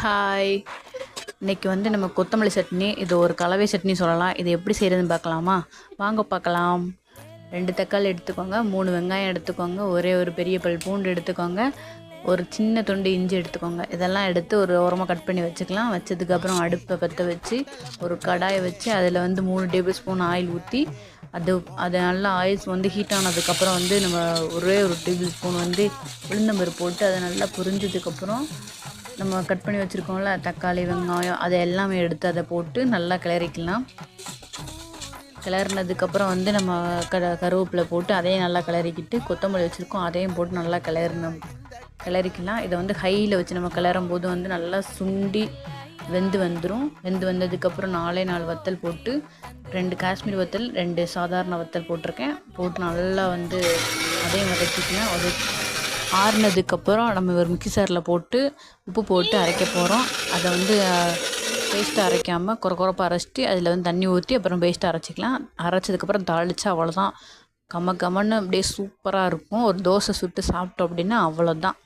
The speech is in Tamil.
ஹாய். இன்றைக்கி வந்து நம்ம கொத்தமல்லி சட்னி, இது ஒரு கலவை சட்னி சொல்லலாம். இது எப்படி செய்கிறதுன்னு பார்க்கலாமா? வாங்க பார்க்கலாம். 2 தக்காளி எடுத்துக்கோங்க, 3 வெங்காயம் எடுத்துக்கோங்க, ஒரே ஒரு பெரிய பல் பூண்டு எடுத்துக்கோங்க, ஒரு சின்ன துண்டு இஞ்சி எடுத்துக்கோங்க. இதெல்லாம் எடுத்து ஒரு ஓரமாக கட் பண்ணி வச்சுக்கலாம். வச்சதுக்கப்புறம் அடுப்பை பற்ற வச்சு ஒரு கடாயை வச்சு அதில் வந்து 3 டேபிள் ஸ்பூன் ஆயில் ஊற்றி அது நல்லா ஆயில் வந்து ஹீட் ஆனதுக்கப்புறம் வந்து நம்ம ஒரே ஒரு டேபிள் ஸ்பூன் வந்து உளுந்தம்பருப்பு போட்டு அதை நல்லா புரிஞ்சதுக்கப்புறம் நம்ம கட் பண்ணி வச்சுருக்கோம்ல தக்காளி வெங்காயம் அதை எல்லாமே எடுத்து அதை போட்டு நல்லா கிளறிக்கலாம். கிளறினதுக்கப்புறம் வந்து நம்ம கருவேப்பிலை போட்டு அதையும் நல்லா கிளறிக்கிட்டு கொத்தமல்லி வச்சுருக்கோம் அதையும் போட்டு நல்லா கிளறிக்கலாம். இதை வந்து ஹையில் வச்சு நம்ம கிளறும் போது வந்து நல்லா சுண்டி வெந்து வந்துடும். வெந்து வந்ததுக்கப்புறம் 4 வத்தல் போட்டு 2 காஷ்மீர் வத்தல் 2 சாதாரண வத்தல் போட்டிருக்கேன். போட்டு நல்லா வந்து அதையும் வதக்கிக்கலாம். அது ஆறுனதுக்கப்புறம் நம்ம ஒரு மிக்சரில் போட்டு உப்பு போட்டு அரைக்க போகிறோம். அதை வந்து பேஸ்ட்டாக அரைக்காமல் குறப்பாக அரைச்சிட்டு அதில் வந்து தண்ணி ஊற்றி அப்புறம் பேஸ்ட்டாக அரைச்சிக்கலாம். அரைச்சதுக்கப்புறம் தாளித்து அவ்வளோதான். கம்மன்னு அப்படியே சூப்பராக இருக்கும். ஒரு தோசை சுட்டு சாப்பிட்டோம் அப்படின்னா அவ்வளோதான்.